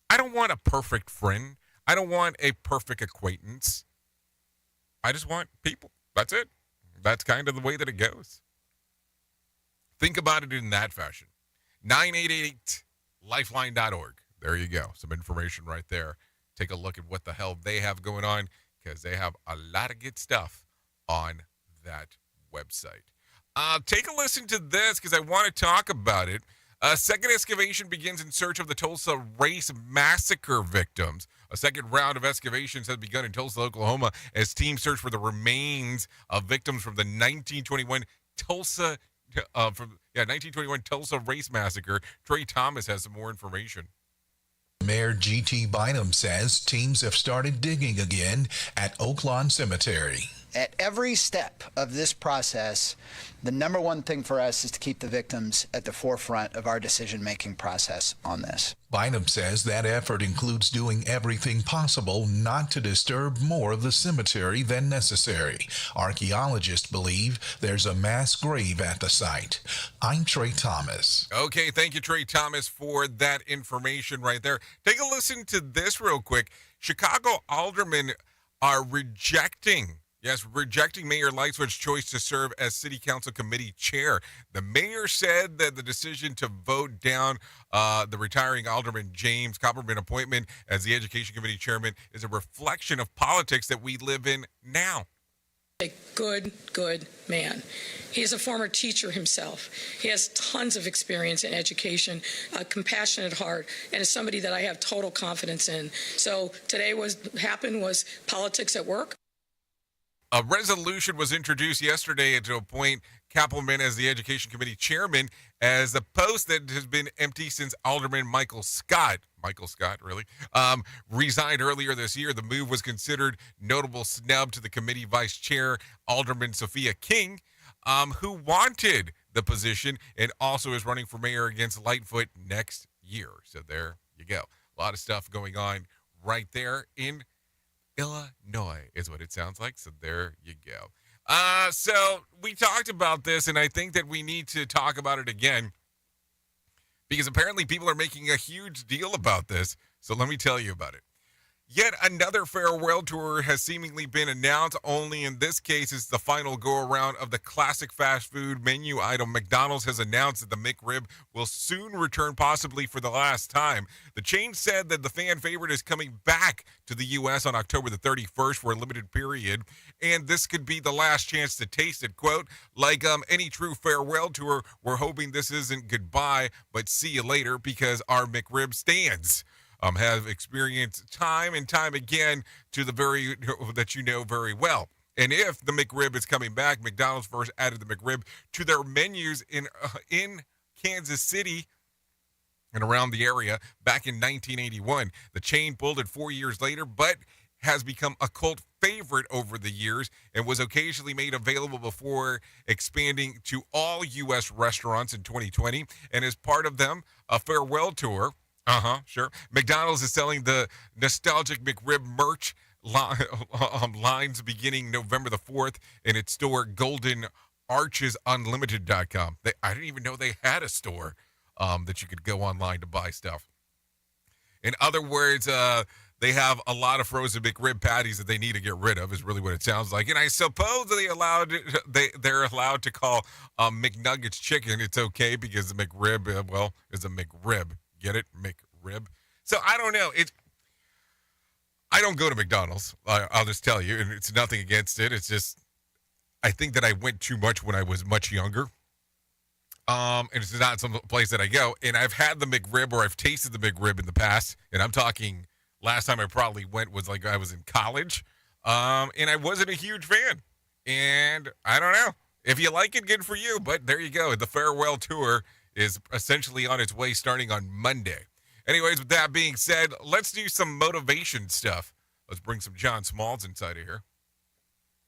I don't want a perfect friend. I don't want a perfect acquaintance. I just want people. That's it. That's kind of the way that it goes. Think about it in that fashion. 988lifeline.org. There you go. Some information right there. Take a look at what the hell they have going on because they have a lot of good stuff on that website. Take a listen to this because I want to talk about it. A second excavation begins in search of the Tulsa race massacre victims. A second round of excavations has begun in Tulsa, Oklahoma, as teams search for the remains of victims from the 1921 Tulsa race massacre. Trey Thomas has some more information. Mayor G.T. Bynum says teams have started digging again at Oaklawn Cemetery. At every step of this process, the number one thing for us is to keep the victims at the forefront of our decision-making process on this. Bynum says that effort includes doing everything possible not to disturb more of the cemetery than necessary. Archaeologists believe there's a mass grave at the site. I'm Trey Thomas. Okay, thank you, Trey Thomas, for that information right there. Take a listen to this real quick. Chicago aldermen are rejecting Mayor Lightfoot's choice to serve as City Council Committee Chair. The mayor said that the decision to vote down the retiring Alderman James Copperman appointment as the Education Committee Chairman is a reflection of politics that we live in now. A good man. He is a former teacher himself. He has tons of experience in education, a compassionate heart, and is somebody that I have total confidence in. So today was politics at work. A resolution was introduced yesterday to appoint Kappelman as the Education Committee Chairman as a post that has been empty since Alderman Michael Scott, resigned earlier this year. The move was considered notable snub to the committee vice chair, Alderman Sophia King, who wanted the position and also is running for mayor against Lightfoot next year. So there you go. A lot of stuff going on right there in Illinois is what it sounds like. So there you go. So we talked about this, and I think that we need to talk about it again because apparently people are making a huge deal about this. So let me tell you about it. Yet another farewell tour has seemingly been announced, only in this case it's the final go-around of the classic fast food menu item. McDonald's has announced that the McRib will soon return, possibly for the last time. The chain said that the fan favorite is coming back to the U.S. on October the 31st for a limited period, and this could be the last chance to taste it. Quote, like any true farewell tour, we're hoping this isn't goodbye, but see you later, because our McRib stands. Have experienced time and time again that you know very well. And if the McRib is coming back, McDonald's first added the McRib to their menus in Kansas City and around the area back in 1981. The chain pulled it 4 years later, but has become a cult favorite over the years and was occasionally made available before expanding to all U.S. restaurants in 2020. And as part of them, a farewell tour. Sure. McDonald's is selling the nostalgic McRib merch lines beginning November the 4th in its store, GoldenArchesUnlimited.com. I didn't even know they had a store that you could go online to buy stuff. In other words, they have a lot of frozen McRib patties that they need to get rid of, is really what it sounds like. And I suppose they're allowed to call McNuggets chicken. It's okay because the McRib, is a McRib. Get it? McRib. So I don't know. I don't go to McDonald's. I'll just tell you, and it's nothing against it. It's just I think that I went too much when I was much younger. And it's not some place that I go. And I've had the McRib, or I've tasted the McRib in the past. And I'm talking last time I probably went was like I was in college. And I wasn't a huge fan. And I don't know. If you like it, good for you. But there you go. The farewell tour is essentially on its way starting on Monday. Anyways, with that being said, let's do some motivation stuff. Let's bring some John Smalls inside of here.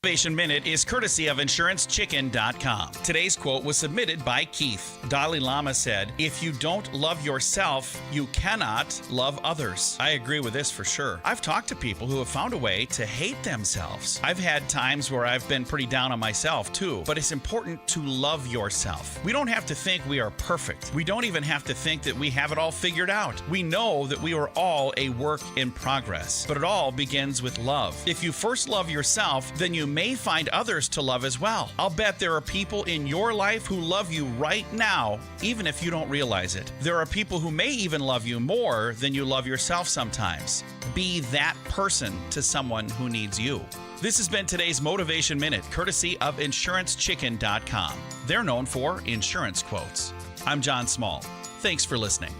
Motivation Minute is courtesy of InsuranceChicken.com. Today's quote was submitted by Keith. Dalai Lama said, "If you don't love yourself, you cannot love others." I agree with this for sure. I've talked to people who have found a way to hate themselves. I've had times where I've been pretty down on myself too, but it's important to love yourself. We don't have to think we are perfect. We don't even have to think that we have it all figured out. We know that we are all a work in progress, but it all begins with love. If you first love yourself, then you may find others to love as well. I'll bet there are people in your life who love you right now, even if you don't realize it. There are people who may even love you more than you love yourself sometimes. Be that person to someone who needs you. This has been today's Motivation Minute, courtesy of InsuranceChicken.com. They're known for insurance quotes. I'm John Small. Thanks for listening.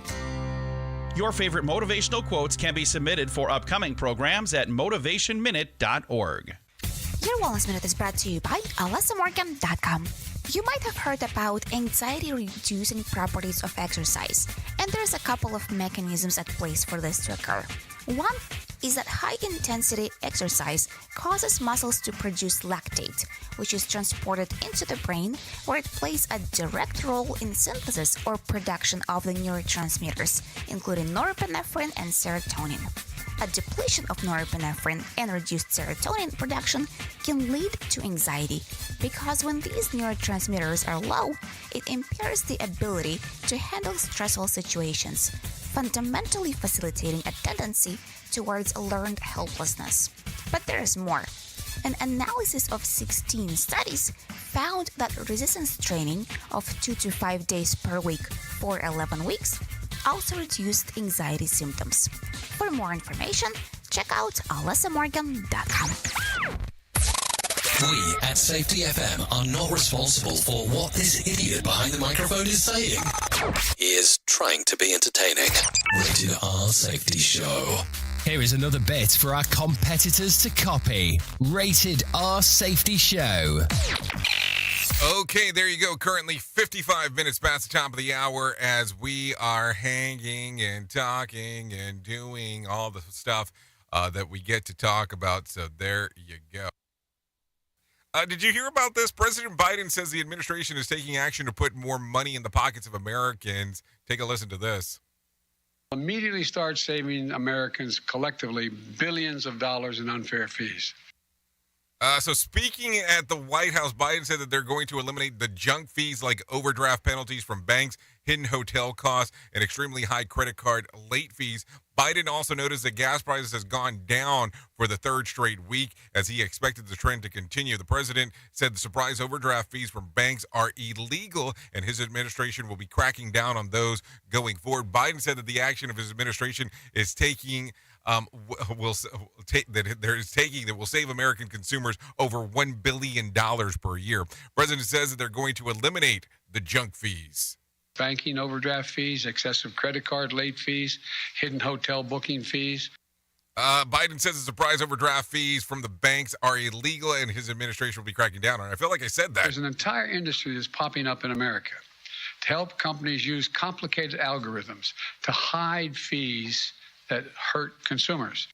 Your favorite motivational quotes can be submitted for upcoming programs at motivationminute.org. Your Wellness Minute is brought to you by AlysaMorgan.com. You might have heard about anxiety-reducing properties of exercise, and there's a couple of mechanisms at play for this to occur. One is that high-intensity exercise causes muscles to produce lactate, which is transported into the brain, where it plays a direct role in synthesis or production of the neurotransmitters, including norepinephrine and serotonin. A depletion of norepinephrine and reduced serotonin production can lead to anxiety, because when these neurotransmitters are low, it impairs the ability to handle stressful situations, fundamentally facilitating a tendency towards learned helplessness. But there is more. An analysis of 16 studies found that resistance training of 2 to 5 days per week for 11 weeks also reduced anxiety symptoms. For more information, check out AlysaMorgan.com. We at Safety FM are not responsible for what this idiot behind the microphone is saying. He is trying to be entertaining. Rated R Safety Show. Here is another bit for our competitors to copy. Rated R Safety Show. Okay, there you go. Currently 55 minutes past the top of the hour as we are hanging and talking and doing all the stuff that we get to talk about. So there you go. Did you hear about this? President Biden says the administration is taking action to put more money in the pockets of Americans. Take a listen to this. Immediately start saving Americans collectively billions of dollars in unfair fees. So speaking at the White House, Biden said that they're going to eliminate the junk fees like overdraft penalties from banks, hidden hotel costs, and extremely high credit card late fees. Biden also noticed that gas prices has gone down for the third straight week as he expected the trend to continue. The president said the surprise overdraft fees from banks are illegal and his administration will be cracking down on those going forward. Biden said that the action of his administration is taking that will save American consumers over $1 billion per year. President says that they're going to eliminate the junk fees. Banking overdraft fees, excessive credit card late fees, hidden hotel booking fees. Biden says the surprise overdraft fees from the banks are illegal and his administration will be cracking down on it. I feel like I said that. There's an entire industry that's popping up in America to help companies use complicated algorithms to hide fees that hurt consumers.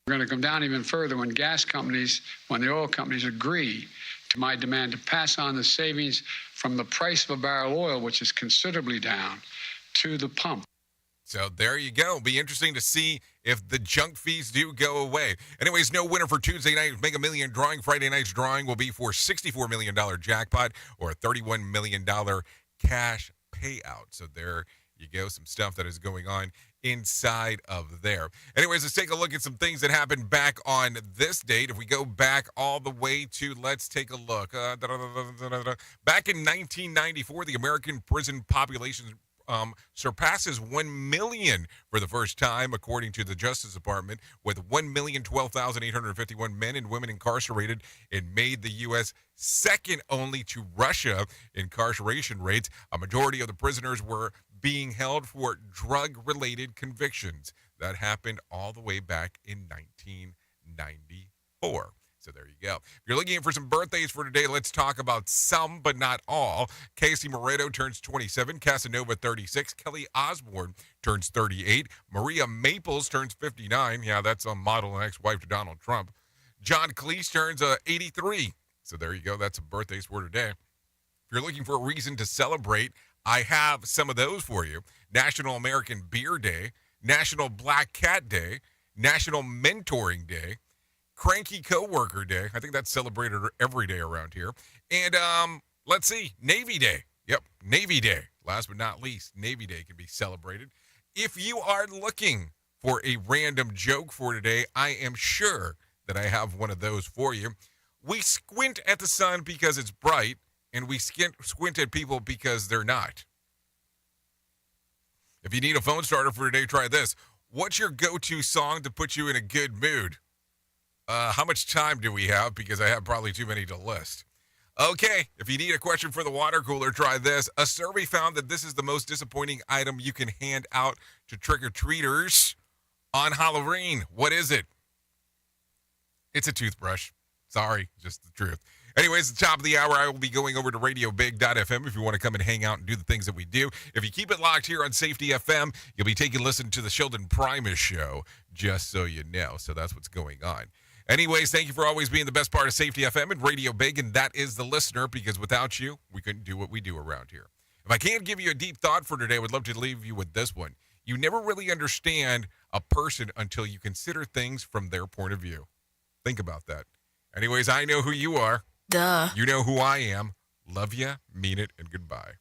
We're going to come down even further when the oil companies agree to my demand to pass on the savings from the price of a barrel of oil, which is considerably down, to the pump. So there you go. Be interesting to see if the junk fees do go away. Anyways, no winner for Tuesday night's Mega Million drawing. Friday night's drawing will be for $64 million jackpot or a $31 million cash payout. So there you go. Some stuff that is going on inside of there. Anyways, let's take a look at some things that happened back on this date. If we go back all the way to, let's take a look. Back in 1994, the American prison population surpasses 1 million for the first time, according to the Justice Department, with 1,012,851 men and women incarcerated. It made the U.S. second only to Russia in incarceration rates. A majority of the prisoners were being held for drug-related convictions. That happened all the way back in 1994. So there you go. If you're looking for some birthdays for today, let's talk about some, but not all. Casey Moreto turns 27, Casanova 36, Kelly Osbourne turns 38, Maria Maples turns 59. Yeah, that's a model and ex-wife to Donald Trump. John Cleese turns 83. So there you go. That's some birthdays for today. If you're looking for a reason to celebrate, I have some of those for you. National American Beer Day, National Black Cat Day, National Mentoring Day, Cranky Coworker Day. I think that's celebrated every day around here. And let's see, Navy Day. Yep, Navy Day. Last but not least, Navy Day can be celebrated. If you are looking for a random joke for today, I am sure that I have one of those for you. We squint at the sun because it's bright, and we squint at people because they're not. If you need a phone starter for today, try this. What's your go-to song to put you in a good mood? How much time do we have? Because I have probably too many to list. Okay, if you need a question for the water cooler, try this. A survey found that this is the most disappointing item you can hand out to trick-or-treaters on Halloween. What is it? It's a toothbrush. Sorry, just the truth. Anyways, at the top of the hour, I will be going over to RadioBig.fm if you want to come and hang out and do the things that we do. If you keep it locked here on Safety FM, you'll be taking a listen to the Sheldon Primus Show, just so you know. So that's what's going on. Anyways, thank you for always being the best part of Safety FM and Radio Big, and that is the listener, because without you, we couldn't do what we do around here. If I can't give you a deep thought for today, I would love to leave you with this one. You never really understand a person until you consider things from their point of view. Think about that. Anyways, I know who you are. Duh. You know who I am. Love ya, mean it, and goodbye.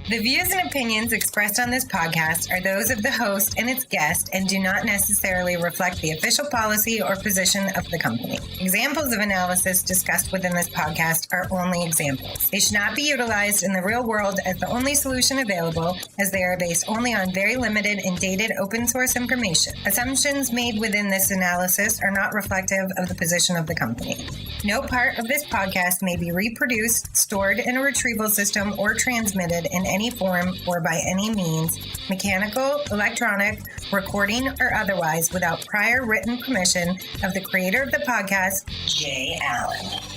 The views and opinions expressed on this podcast are those of the host and its guest and do not necessarily reflect the official policy or position of the company. Examples of analysis discussed within this podcast are only examples. They should not be utilized in the real world as the only solution available, as they are based only on very limited and dated open source information. Assumptions made within this analysis are not reflective of the position of the company. No part of this podcast may be reproduced, stored in a retrieval system, or transmitted in any form or by any means, mechanical, electronic, recording, or otherwise, without prior written permission of the creator of the podcast, Jay Allen.